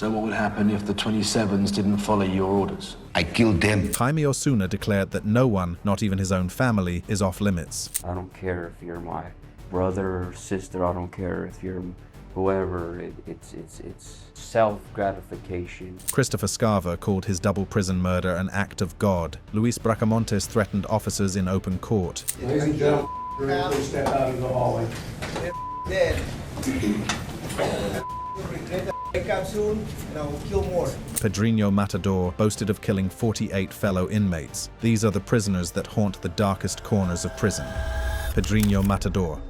So what would happen if the 27s didn't follow your orders? I killed them. Jaime Osuna declared that no one, not even his own family, is off limits. I don't care if you're my brother or sister, I don't care if you're whoever, it's self-gratification. Christopher Scarver called his double prison murder an act of God. Luis Bracamontes threatened officers in open court. Ladies and gentlemen, please step out of the hallway. Dead. Wake up soon, and I will kill more. Pedrinho Matador boasted of killing 48 fellow inmates. These are the prisoners that haunt the darkest corners of prison. Pedrinho Matador.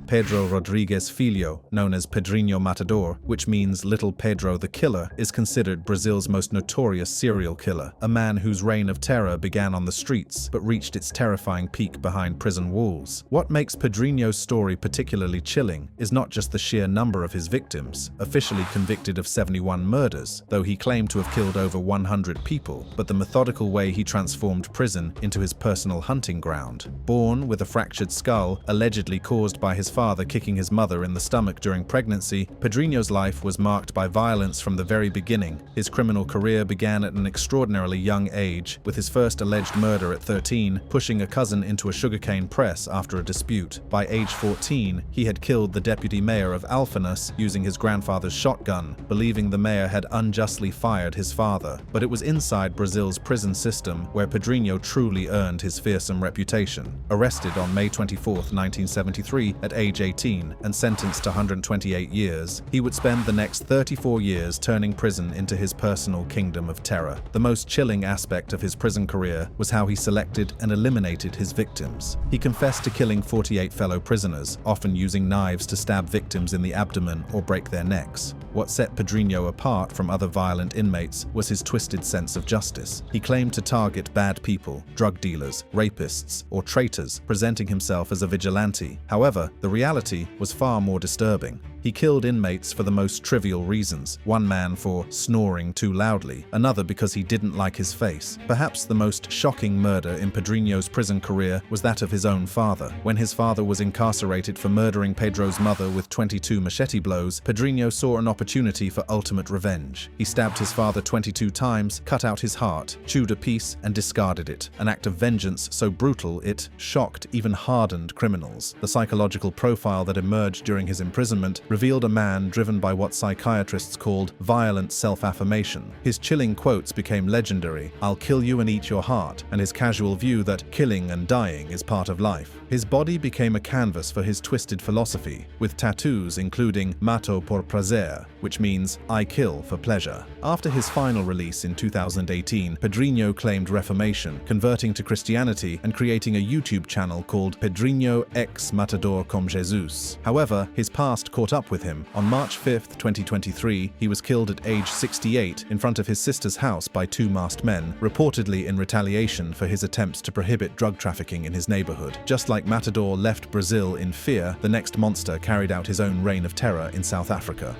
Pedro Rodrigues Filho, known as Pedrinho Matador, which means Little Pedro the Killer, is considered Brazil's most notorious serial killer, a man whose reign of terror began on the streets but reached its terrifying peak behind prison walls. What makes Pedrinho's story particularly chilling is not just the sheer number of his victims, officially convicted of 71 murders, though he claimed to have killed over 100 people, but the methodical way he transformed prison into his personal hunting ground. Born with a fractured skull, allegedly caused by his father kicking his mother in the stomach during pregnancy, Pedrinho's life was marked by violence from the very beginning. His criminal career began at an extraordinarily young age, with his first alleged murder at 13, pushing a cousin into a sugarcane press after a dispute. By age 14, he had killed the deputy mayor of Alphenas using his grandfather's shotgun, believing the mayor had unjustly fired his father. But it was inside Brazil's prison system where Pedrinho truly earned his fearsome reputation. Arrested on May 24, 1973, at age 18 and sentenced to 128 years, he would spend the next 34 years turning prison into his personal kingdom of terror. The most chilling aspect of his prison career was how he selected and eliminated his victims. He confessed to killing 48 fellow prisoners, often using knives to stab victims in the abdomen or break their necks. What set Pedrinho apart from other violent inmates was his twisted sense of justice. He claimed to target bad people, drug dealers, rapists, or traitors, presenting himself as a vigilante. However, the reality was far more disturbing. He killed inmates for the most trivial reasons, one man for snoring too loudly, another because he didn't like his face. Perhaps the most shocking murder in Pedrinho's prison career was that of his own father. When his father was incarcerated for murdering Pedro's mother with 22 machete blows, Pedrinho saw an opportunity for ultimate revenge. He stabbed his father 22 times, cut out his heart, chewed a piece, and discarded it, an act of vengeance so brutal it shocked even hardened criminals. The psychological profile that emerged during his imprisonment revealed a man driven by what psychiatrists called violent self-affirmation. His chilling quotes became legendary: "I'll kill you and eat your heart," and his casual view that killing and dying is part of life. His body became a canvas for his twisted philosophy, with tattoos including "Mato por prazer," which means "I kill for pleasure." After his final release in 2018, Pedrinho claimed reformation, converting to Christianity and creating a YouTube channel called Pedrinho X Matador com Jesus. However, his past caught up with him. On March 5, 2023, he was killed at age 68 in front of his sister's house by two masked men, reportedly in retaliation for his attempts to prohibit drug trafficking in his neighborhood. Just like Matador left Brazil in fear, the next monster carried out his own reign of terror in South Africa.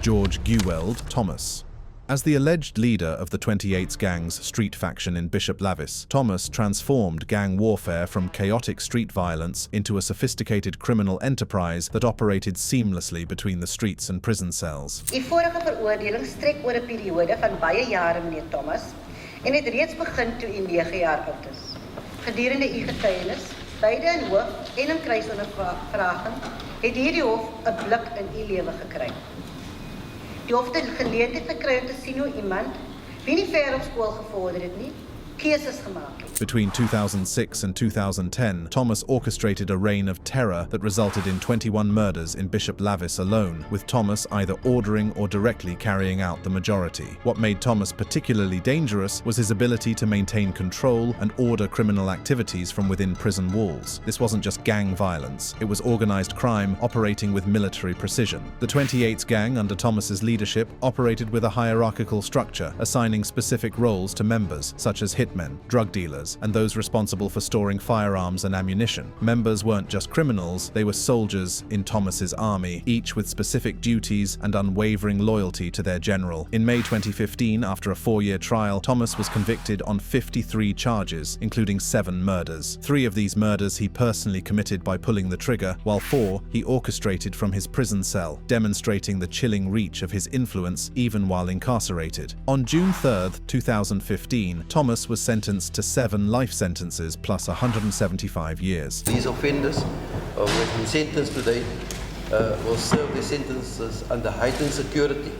George Geweld Thomas. As the alleged leader of the 28's gang's street faction in Bishop Lavis, Thomas transformed gang warfare from chaotic street violence into a sophisticated criminal enterprise that operated seamlessly between the streets and prison cells. Die vorige veroordeling strek oor 'n periode van baie jare, meneer Thomas, en het reeds begin toe u 9 jaar oud is. Gedurende u getuienis, beide in hoof en in kruisondervraging, het hierdie hof 'n blik in u lewe gekry. Die hof het geleentheid gekry om te sien hoe iemand, wie nie ver op skool gevorder het nie, keuses gemaak het. Between 2006 and 2010, Thomas orchestrated a reign of terror that resulted in 21 murders in Bishop Lavis alone, with Thomas either ordering or directly carrying out the majority. What made Thomas particularly dangerous was his ability to maintain control and order criminal activities from within prison walls. This wasn't just gang violence, it was organized crime operating with military precision. The 28's gang, under Thomas's leadership, operated with a hierarchical structure, assigning specific roles to members, such as hit hitmen, drug dealers, and those responsible for storing firearms and ammunition. Members weren't just criminals, they were soldiers in Thomas's army, each with specific duties and unwavering loyalty to their general. In May 2015, after a 4-year trial, Thomas was convicted on 53 charges, including 7 murders. 3 of these murders he personally committed by pulling the trigger, while 4 he orchestrated from his prison cell, demonstrating the chilling reach of his influence even while incarcerated. On June 3, 2015, Thomas was sentenced to 7 life sentences plus 175 years. These offenders who have been sentenced today will serve their sentences under heightened security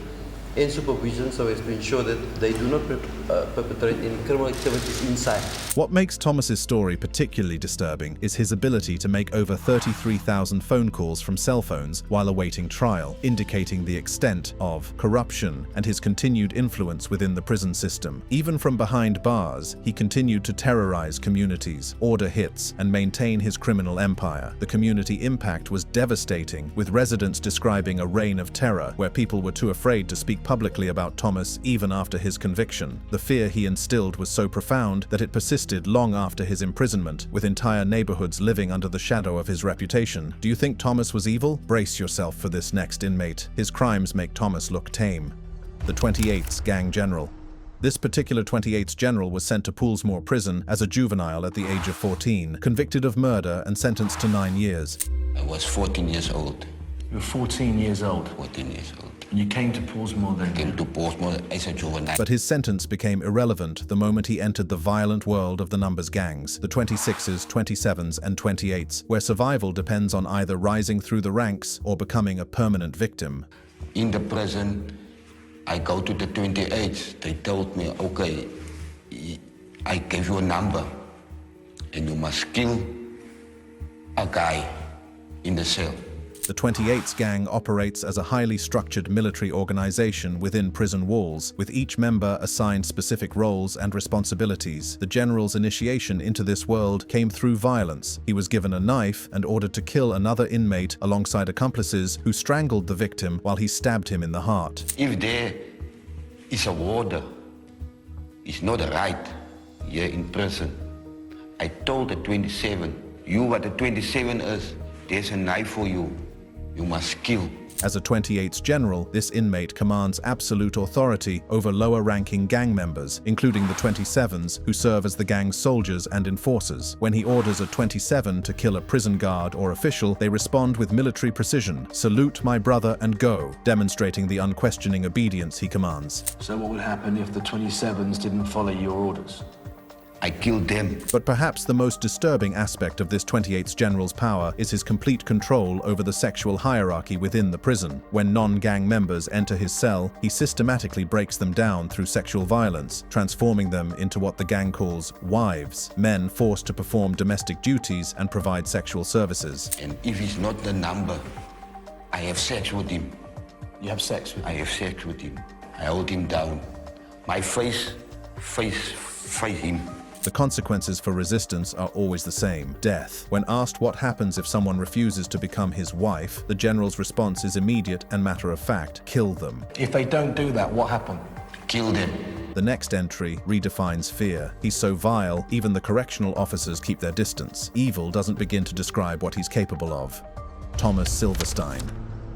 and supervision so as to ensure that they do not perpetrate any criminal activities inside. What makes Thomas's story particularly disturbing is his ability to make over 33,000 phone calls from cell phones while awaiting trial, indicating the extent of corruption and his continued influence within the prison system. Even from behind bars, he continued to terrorize communities, order hits, and maintain his criminal empire. The community impact was devastating, with residents describing a reign of terror where people were too afraid to speak publicly about Thomas even after his conviction. The fear he instilled was so profound that it persisted long after his imprisonment, with entire neighborhoods living under the shadow of his reputation. Do you think Thomas was evil? Brace yourself for this next inmate. His crimes make Thomas look tame. The 28th Gang General. This particular 28th General was sent to Poolsmoor Prison as a juvenile at the age of 14, convicted of murder and sentenced to 9 years. I was 14 years old. You were 14 years old. 14 years old. And you came to Poolsmoor then? Came to Poolsmoor as a juvenile. But his sentence became irrelevant the moment he entered the violent world of the numbers gangs, the 26s, 27s, and 28s, where survival depends on either rising through the ranks or becoming a permanent victim. In the prison, I go to the 28s. They told me, okay, I gave you a number and you must kill a guy in the cell. The 28th Gang operates as a highly structured military organization within prison walls, with each member assigned specific roles and responsibilities. The general's initiation into this world came through violence. He was given a knife and ordered to kill another inmate alongside accomplices who strangled the victim while he stabbed him in the heart. If there is a warder, it's not a right here in prison. I told the 27, you what the 27 is, there's a knife for you. You must kill. As a 28th General, this inmate commands absolute authority over lower-ranking gang members, including the 27s, who serve as the gang's soldiers and enforcers. When he orders a 27 to kill a prison guard or official, they respond with military precision, "Salute my brother and go," demonstrating the unquestioning obedience he commands. So what would happen if the 27s didn't follow your orders? I killed them. But perhaps the most disturbing aspect of this 28th General's power is his complete control over the sexual hierarchy within the prison. When non-gang members enter his cell, he systematically breaks them down through sexual violence, transforming them into what the gang calls wives, men forced to perform domestic duties and provide sexual services. And if he's not the number, I have sex with him. You have sex with I him? have sex with him. I hold him down. My face him. The consequences for resistance are always the same: death. When asked what happens if someone refuses to become his wife, the general's response is immediate and matter of fact: kill them. If they don't do that, what happened? Kill them. The next entry redefines fear. He's so vile, even the correctional officers keep their distance. Evil doesn't begin to describe what he's capable of. Thomas Silverstein.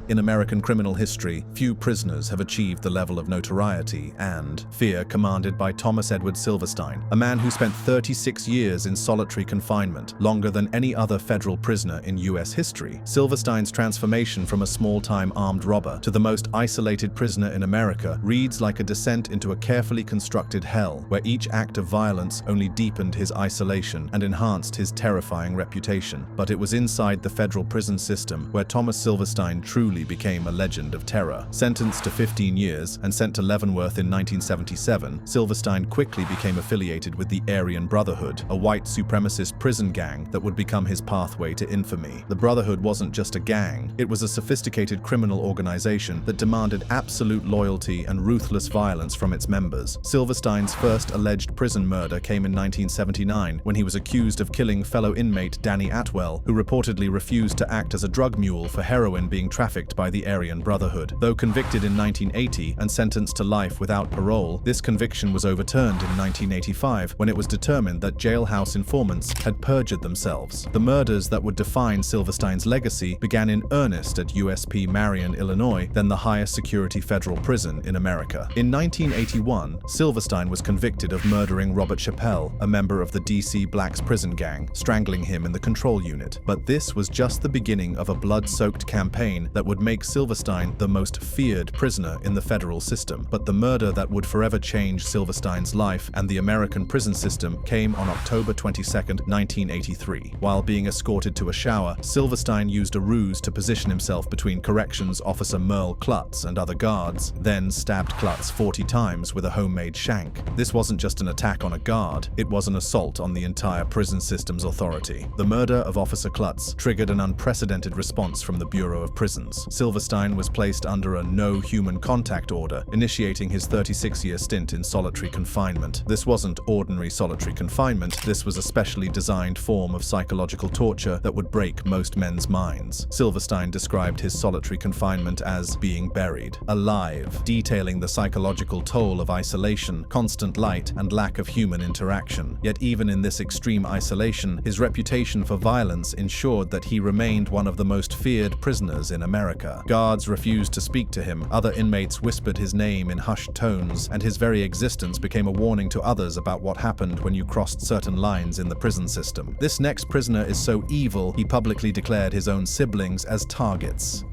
In American criminal history, few prisoners have achieved the level of notoriety and fear commanded by Thomas Edward Silverstein, a man who spent 36 years in solitary confinement, longer than any other federal prisoner in US history. Silverstein's transformation from a small-time armed robber to the most isolated prisoner in America reads like a descent into a carefully constructed hell, where each act of violence only deepened his isolation and enhanced his terrifying reputation. But it was inside the federal prison system where Thomas Silverstein truly became a legend of terror. Sentenced to 15 years and sent to Leavenworth in 1977, Silverstein quickly became affiliated with the Aryan Brotherhood, a white supremacist prison gang that would become his pathway to infamy. The Brotherhood wasn't just a gang, it was a sophisticated criminal organization that demanded absolute loyalty and ruthless violence from its members. Silverstein's first alleged prison murder came in 1979 when he was accused of killing fellow inmate Danny Atwell, who reportedly refused to act as a drug mule for heroin being trafficked edict by the Aryan Brotherhood. Though convicted in 1980 and sentenced to life without parole, this conviction was overturned in 1985 when it was determined that jailhouse informants had perjured themselves. The murders that would define Silverstein's legacy began in earnest at USP Marion, Illinois, then the highest security federal prison in America. In 1981, Silverstein was convicted of murdering Robert Chappelle, a member of the DC Blacks prison gang, strangling him in the control unit. But this was just the beginning of a blood-soaked campaign that would make Silverstein the most feared prisoner in the federal system. But the murder that would forever change Silverstein's life and the American prison system came on October 22, 1983. While being escorted to a shower, Silverstein used a ruse to position himself between corrections officer Merle Klutz and other guards, then stabbed Klutz 40 times with a homemade shank. This wasn't just an attack on a guard, it was an assault on the entire prison system's authority. The murder of Officer Klutz triggered an unprecedented response from the Bureau of Prisons. Silverstein was placed under a no human contact order, initiating his 36-year stint in solitary confinement. This wasn't ordinary solitary confinement, this was a specially designed form of psychological torture that would break most men's minds. Silverstein described his solitary confinement as being buried, alive, detailing the psychological toll of isolation, constant light, and lack of human interaction. Yet even in this extreme isolation, his reputation for violence ensured that he remained one of the most feared prisoners in America. Guards refused to speak to him, other inmates whispered his name in hushed tones, and his very existence became a warning to others about what happened when you crossed certain lines in the prison system. This next prisoner is so evil, he publicly declared his own siblings as targets.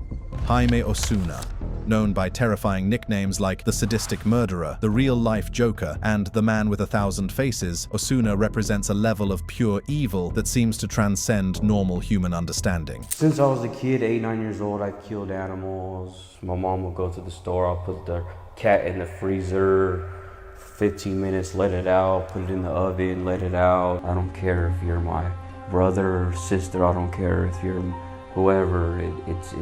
Jaime Osuna, known by terrifying nicknames like the Sadistic Murderer, the Real-Life Joker, and the Man with 1,000 Faces, Osuna represents a level of pure evil that seems to transcend normal human understanding. Since I was a kid, 8, 9 years old, I killed animals. My mom would go to the store, I'll put the cat in the freezer, 15 minutes, let it out, put it in the oven, let it out. I don't care if you're my brother or sister, I don't care if you're whoever, it's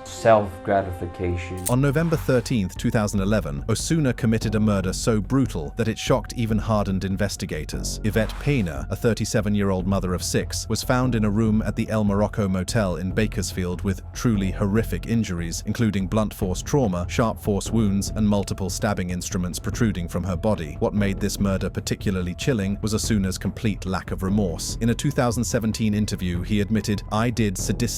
self-gratification. On November 13, 2011, Osuna committed a murder so brutal that it shocked even hardened investigators. Yvette Pena, a 37-year-old mother of 6, was found in a room at the El Morocco Motel in Bakersfield with truly horrific injuries, including blunt force trauma, sharp force wounds, and multiple stabbing instruments protruding from her body. What made this murder particularly chilling was Osuna's complete lack of remorse. In a 2017 interview, he admitted, "I did sadistically,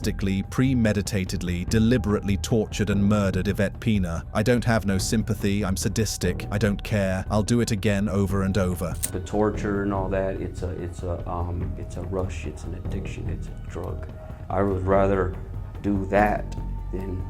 premeditatedly, deliberately tortured and murdered Yvette Pena. I don't have no sympathy, I'm sadistic, I don't care, I'll do it again over and over." The torture and all that, it's a rush, it's an addiction, it's a drug. I would rather do that than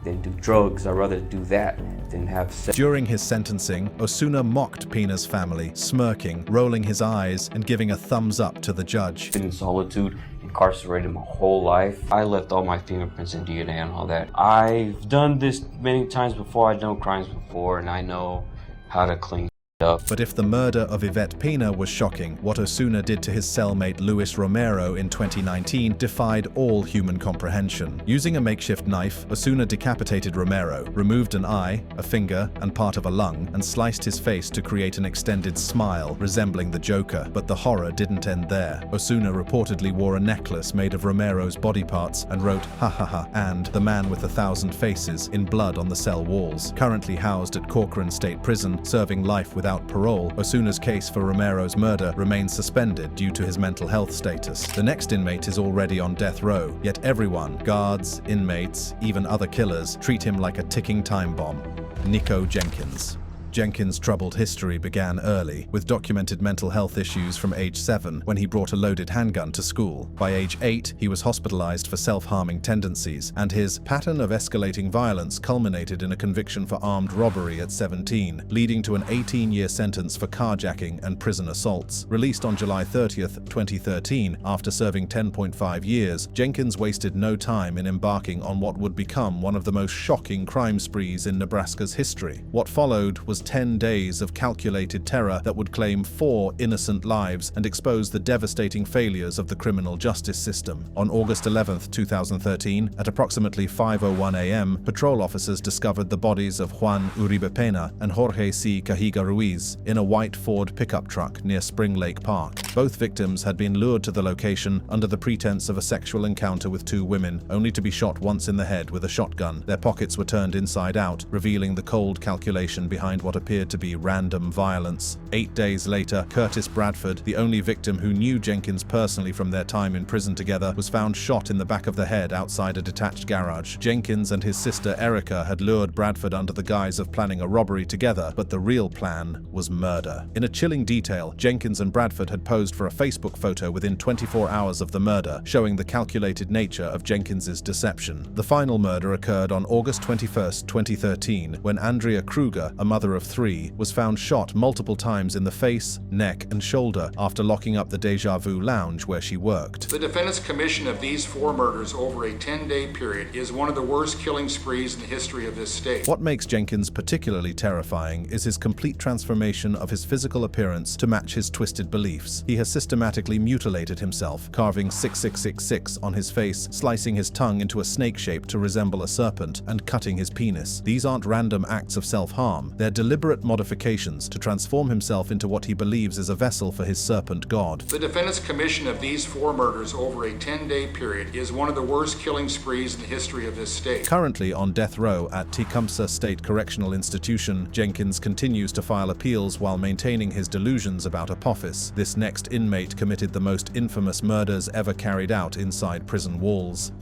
do drugs. I'd rather do that than have sex. During his sentencing, Osuna mocked Pena's family, smirking, rolling his eyes, and giving a thumbs up to the judge. Been in solitude, incarcerated my whole life. I left all my fingerprints and DNA and all that. I've done this many times before, I've done crimes before, and I know how to clean up. But if the murder of Yvette Pena was shocking, what Osuna did to his cellmate Luis Romero in 2019 defied all human comprehension. Using a makeshift knife, Osuna decapitated Romero, removed an eye, a finger, and part of a lung, and sliced his face to create an extended smile resembling the Joker. But the horror didn't end there. Osuna reportedly wore a necklace made of Romero's body parts and wrote "ha ha ha" and "the Man with 1,000 Faces" in blood on the cell walls. Currently housed at Corcoran State Prison, serving life without parole, Osuna's case for Romero's murder remains suspended due to his mental health status. The next inmate is already on death row, yet everyone, guards, inmates, even other killers, treat him like a ticking time bomb. Nico Jenkins. Jenkins' troubled history began early, with documented mental health issues from age 7 when he brought a loaded handgun to school. By age 8, he was hospitalized for self-harming tendencies, and his pattern of escalating violence culminated in a conviction for armed robbery at 17, leading to an 18-year sentence for carjacking and prison assaults. Released on July 30th, 2013, after serving 10.5 years, Jenkins wasted no time in embarking on what would become one of the most shocking crime sprees in Nebraska's history. What followed was 10 days of calculated terror that would claim 4 innocent lives and expose the devastating failures of the criminal justice system. On August 11, 2013, at approximately 5:01 a.m., patrol officers discovered the bodies of Juan Uribe Pena and Jorge C. Cajiga Ruiz in a white Ford pickup truck near Spring Lake Park. Both victims had been lured to the location under the pretense of a sexual encounter with 2 women, only to be shot once in the head with a shotgun. Their pockets were turned inside out, revealing the cold calculation behind what appeared to be random violence. 8 days later, Curtis Bradford, the only victim who knew Jenkins personally from their time in prison together, was found shot in the back of the head outside a detached garage. Jenkins and his sister Erica had lured Bradford under the guise of planning a robbery together, but the real plan was murder. In a chilling detail, Jenkins and Bradford had posed for a Facebook photo within 24 hours of the murder, showing the calculated nature of Jenkins's deception. The final murder occurred on August 21, 2013, when Andrea Kruger, a mother of 3, was found shot multiple times in the face, neck, and shoulder after locking up the Deja Vu lounge where she worked. The defendant's commission of these 4 murders over a 10-day period is one of the worst killing sprees in the history of this state. What makes Jenkins particularly terrifying is his complete transformation of his physical appearance to match his twisted beliefs. He has systematically mutilated himself, carving 6666 on his face, slicing his tongue into a snake shape to resemble a serpent, and cutting his penis. These aren't random acts of self-harm. They're deliberate modifications to transform himself into what he believes is a vessel for his serpent god. The defendant's commission of these 4 murders over a 10-day period is one of the worst killing sprees in the history of this state. Currently on death row at Tecumseh State Correctional Institution, Jenkins continues to file appeals while maintaining his delusions about Apophis. This next inmate committed the most infamous murders ever carried out inside prison walls.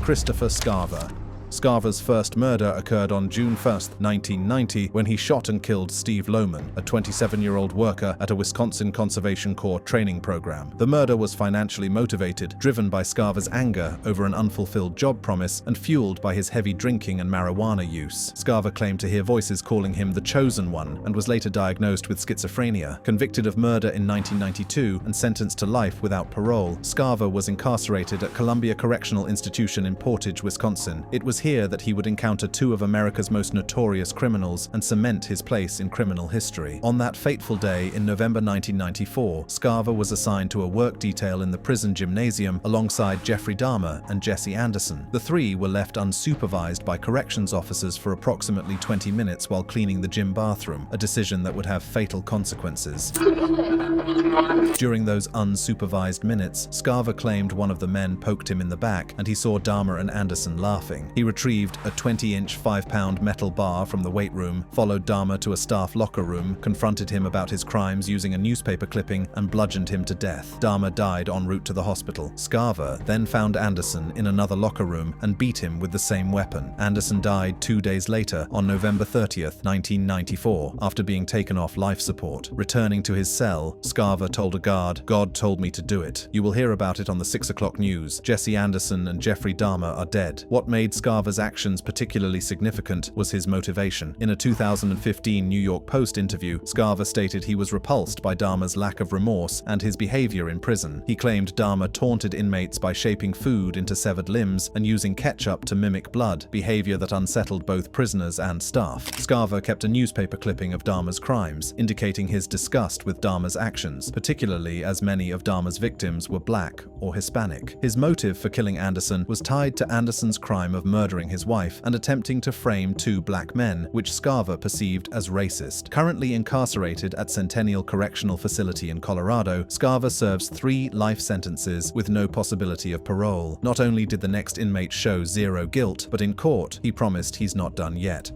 Christopher Scarver. Scarver's first murder occurred on June 1, 1990, when he shot and killed Steve Lohman, a 27-year-old worker at a Wisconsin Conservation Corps training program. The murder was financially motivated, driven by Scarver's anger over an unfulfilled job promise and fueled by his heavy drinking and marijuana use. Scarver claimed to hear voices calling him the chosen one and was later diagnosed with schizophrenia. Convicted of murder in 1992 and sentenced to life without parole, Scarver was incarcerated at Columbia Correctional Institution in Portage, Wisconsin. It was here that he would encounter 2 of America's most notorious criminals and cement his place in criminal history. On that fateful day in November 1994, Scarver was assigned to a work detail in the prison gymnasium alongside Jeffrey Dahmer and Jesse Anderson. The 3 were left unsupervised by corrections officers for approximately 20 minutes while cleaning the gym bathroom, a decision that would have fatal consequences. During those unsupervised minutes, Scarver claimed one of the men poked him in the back and he saw Dahmer and Anderson laughing. He retrieved a 20-inch 5-pound metal bar from the weight room, followed Dahmer to a staff locker room, confronted him about his crimes using a newspaper clipping, and bludgeoned him to death. Dahmer died en route to the hospital. Scarver then found Anderson in another locker room and beat him with the same weapon. Anderson died 2 days later, on November 30, 1994, after being taken off life support. Returning to his cell, Scarver told a guard, "God told me to do it. You will hear about it on the 6 o'clock news. Jesse Anderson and Jeffrey Dahmer are dead." What made Scarver's actions particularly significant was his motivation. In a 2015 New York Post interview, Scarver stated he was repulsed by Dahmer's lack of remorse and his behavior in prison. He claimed Dahmer taunted inmates by shaping food into severed limbs and using ketchup to mimic blood, behavior that unsettled both prisoners and staff. Scarver kept a newspaper clipping of Dahmer's crimes, indicating his disgust with Dahmer's actions, particularly as many of Dahmer's victims were black or Hispanic. His motive for killing Anderson was tied to Anderson's crime of murdering his wife and attempting to frame 2 black men, which Scarver perceived as racist. Currently incarcerated at Centennial Correctional Facility in Colorado, Scarver serves 3 life sentences with no possibility of parole. Not only did the next inmate show 0 guilt, but in court, he promised he's not done yet.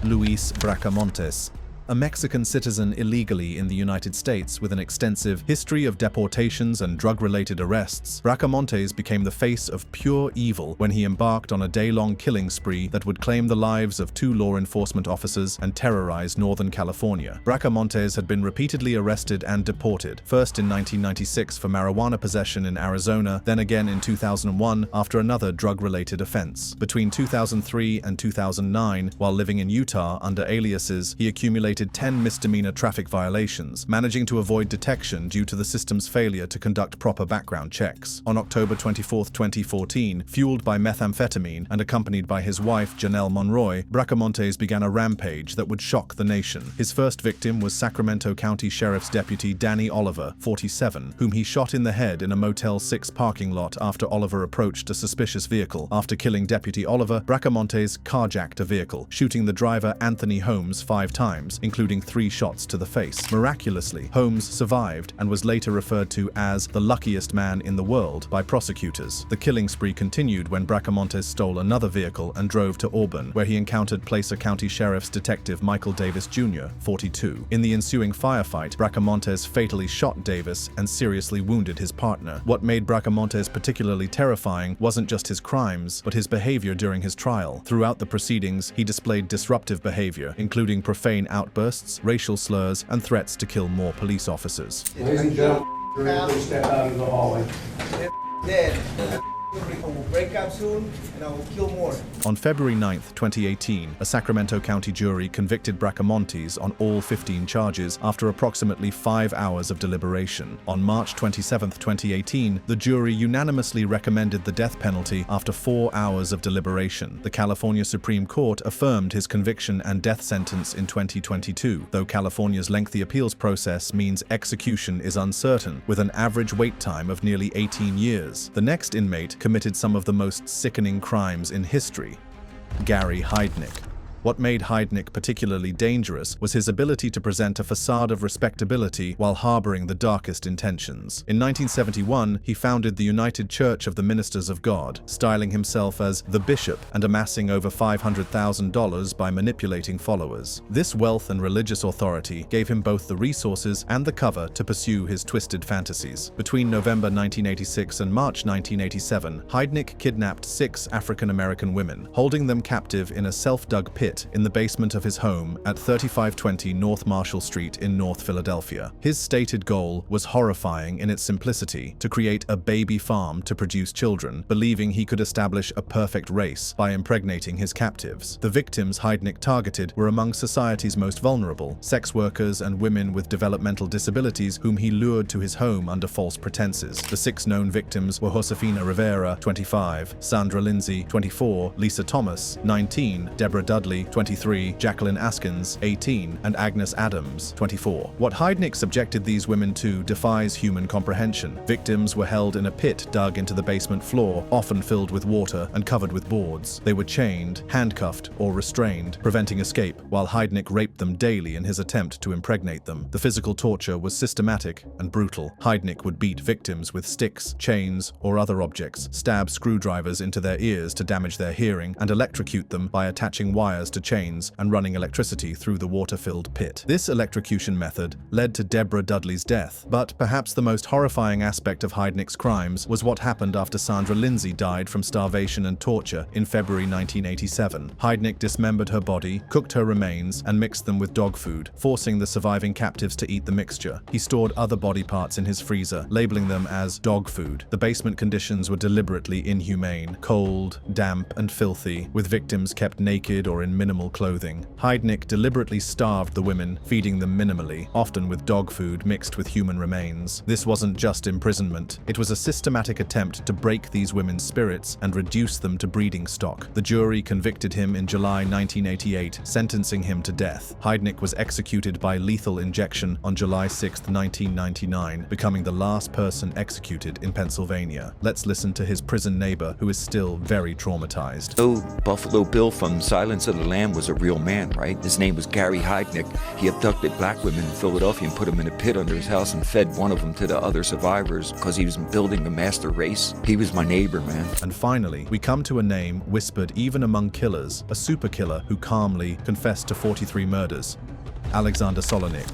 Luis Bracamontes. A Mexican citizen illegally in the United States with an extensive history of deportations and drug-related arrests, Bracamontes became the face of pure evil when he embarked on a day-long killing spree that would claim the lives of 2 law enforcement officers and terrorize Northern California. Bracamontes had been repeatedly arrested and deported, first in 1996 for marijuana possession in Arizona, then again in 2001 after another drug-related offense. Between 2003 and 2009, while living in Utah under aliases, he accumulated committed 10 misdemeanor traffic violations, managing to avoid detection due to the system's failure to conduct proper background checks. On October 24, 2014, fueled by methamphetamine and accompanied by his wife Janelle Monroy, Bracamontes began a rampage that would shock the nation. His first victim was Sacramento County Sheriff's Deputy Danny Oliver, 47, whom he shot in the head in a Motel 6 parking lot after Oliver approached a suspicious vehicle. After killing Deputy Oliver, Bracamontes carjacked a vehicle, shooting the driver Anthony Holmes 5 times, including 3 shots to the face. Miraculously, Holmes survived and was later referred to as the luckiest man in the world by prosecutors. The killing spree continued when Bracamontes stole another vehicle and drove to Auburn, where he encountered Placer County Sheriff's Detective Michael Davis Jr., 42. In the ensuing firefight, Bracamontes fatally shot Davis and seriously wounded his partner. What made Bracamontes particularly terrifying wasn't just his crimes, but his behavior during his trial. Throughout the proceedings, he displayed disruptive behavior, including profane outbursts, racial slurs, and threats to kill more police officers. Ladies and gentlemen, you're ready to step out of the hallway. Dead. I will break up soon and I will kill more. On February 9, 2018, a Sacramento County jury convicted Bracamontes on all 15 charges after approximately 5 hours of deliberation. On March 27, 2018, the jury unanimously recommended the death penalty after 4 hours of deliberation. The California Supreme Court affirmed his conviction and death sentence in 2022, though California's lengthy appeals process means execution is uncertain, with an average wait time of nearly 18 years. The next inmate committed some of the most sickening crimes in history: Gary Heidnik. What made Heidnik particularly dangerous was his ability to present a facade of respectability while harboring the darkest intentions. In 1971, he founded the United Church of the Ministers of God, styling himself as the Bishop and amassing over $500,000 by manipulating followers. This wealth and religious authority gave him both the resources and the cover to pursue his twisted fantasies. Between November 1986 and March 1987, Heidnik kidnapped 6 African-American women, holding them captive in a self-dug pit in the basement of his home at 3520 North Marshall Street in North Philadelphia. His stated goal was horrifying in its simplicity: to create a baby farm to produce children, believing he could establish a perfect race by impregnating his captives. The victims Heidnik targeted were among society's most vulnerable: sex workers and women with developmental disabilities whom he lured to his home under false pretenses. The 6 known victims were Josefina Rivera, 25, Sandra Lindsay, 24, Lisa Thomas, 19, Deborah Dudley, 23, Jacqueline Askins, 18, and Agnes Adams, 24. What Heidnik subjected these women to defies human comprehension. Victims were held in a pit dug into the basement floor, often filled with water and covered with boards. They were chained, handcuffed, or restrained, preventing escape, while Heidnik raped them daily in his attempt to impregnate them. The physical torture was systematic and brutal. Heidnik would beat victims with sticks, chains, or other objects, stab screwdrivers into their ears to damage their hearing, and electrocute them by attaching wires to chains and running electricity through the water-filled pit. This electrocution method led to Deborah Dudley's death, but perhaps the most horrifying aspect of Heidnik's crimes was what happened after Sandra Lindsay died from starvation and torture in February 1987. Heidnik dismembered her body, cooked her remains, and mixed them with dog food, forcing the surviving captives to eat the mixture. He stored other body parts in his freezer, labeling them as dog food. The basement conditions were deliberately inhumane: cold, damp, and filthy, with victims kept naked or in minimal clothing. Heidnik deliberately starved the women, feeding them minimally, often with dog food mixed with human remains. This wasn't just imprisonment. It was a systematic attempt to break these women's spirits and reduce them to breeding stock. The jury convicted him in July 1988, sentencing him to death. Heidnik was executed by lethal injection on July 6, 1999, becoming the last person executed in Pennsylvania. Let's listen to his prison neighbor, who is still very traumatized. So Buffalo Bill from Silence of the Lamb was a real man, right? His name was Gary Heidnik. He abducted black women in Philadelphia and put them in a pit under his house and fed one of them to the other survivors because he was building a master race. He was my neighbor, man. And finally, we come to a name whispered even among killers, a super killer who calmly confessed to 43 murders: Alexander Solonik.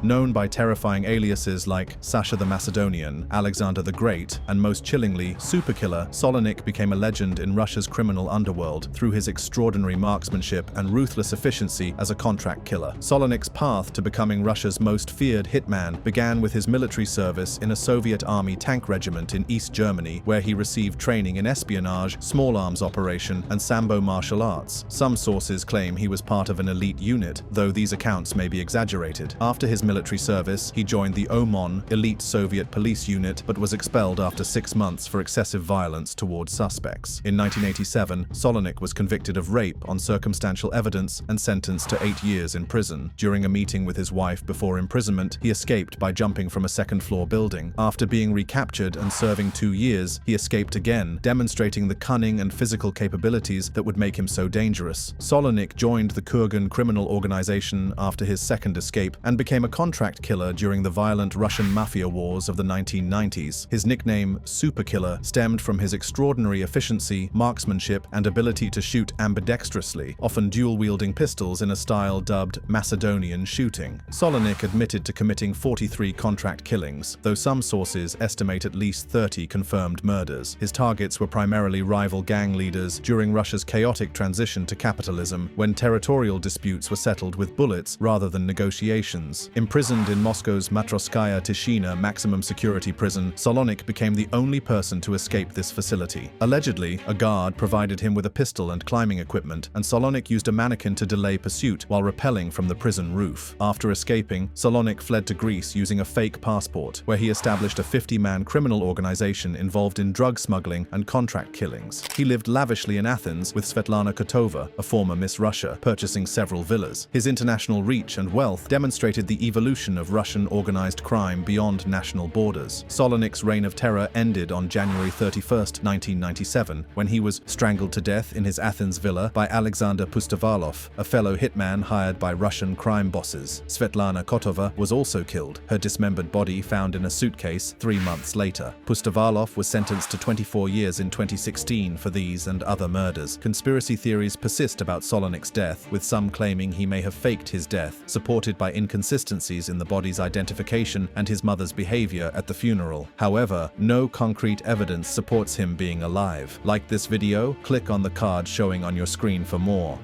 Known by terrifying aliases like Sasha the Macedonian, Alexander the Great, and most chillingly, Superkiller, Solonik became a legend in Russia's criminal underworld through his extraordinary marksmanship and ruthless efficiency as a contract killer. Solonik's path to becoming Russia's most feared hitman began with his military service in a Soviet Army tank regiment in East Germany, where he received training in espionage, small arms operation, and Sambo martial arts. Some sources claim he was part of an elite unit, though these accounts may be exaggerated. After his military service, he joined the OMON, elite Soviet police unit, but was expelled after 6 months for excessive violence towards suspects. In 1987, Solonik was convicted of rape on circumstantial evidence and sentenced to 8 years in prison. During a meeting with his wife before imprisonment, he escaped by jumping from a second-floor building. After being recaptured and serving 2 years, he escaped again, demonstrating the cunning and physical capabilities that would make him so dangerous. Solonik joined the Kurgan criminal organization after his second escape and became a contract killer during the violent Russian mafia wars of the 1990s. His nickname, Superkiller, stemmed from his extraordinary efficiency, marksmanship, and ability to shoot ambidextrously, often dual-wielding pistols in a style dubbed Macedonian shooting. Solonik admitted to committing 43 contract killings, though some sources estimate at least 30 confirmed murders. His targets were primarily rival gang leaders during Russia's chaotic transition to capitalism, when territorial disputes were settled with bullets rather than negotiations. Imprisoned in Moscow's Matroskaya Tishina maximum security prison, Solonik became the only person to escape this facility. Allegedly, a guard provided him with a pistol and climbing equipment, and Solonik used a mannequin to delay pursuit while rappelling from the prison roof. After escaping, Solonik fled to Greece using a fake passport, where he established a 50-man criminal organization involved in drug smuggling and contract killings. He lived lavishly in Athens with Svetlana Kotova, a former Miss Russia, purchasing several villas. His international reach and wealth demonstrated the evolution of Russian organized crime beyond national borders. Solonik's reign of terror ended on January 31, 1997, when he was strangled to death in his Athens villa by Alexander Pustovalov, a fellow hitman hired by Russian crime bosses. Svetlana Kotova was also killed, her dismembered body found in a suitcase 3 months later. Pustovalov was sentenced to 24 years in 2016 for these and other murders. Conspiracy theories persist about Solonik's death, with some claiming he may have faked his death, supported by inconsistencies in the body's identification and his mother's behavior at the funeral. However, no concrete evidence supports him being alive. Like this video, click on the card showing on your screen for more.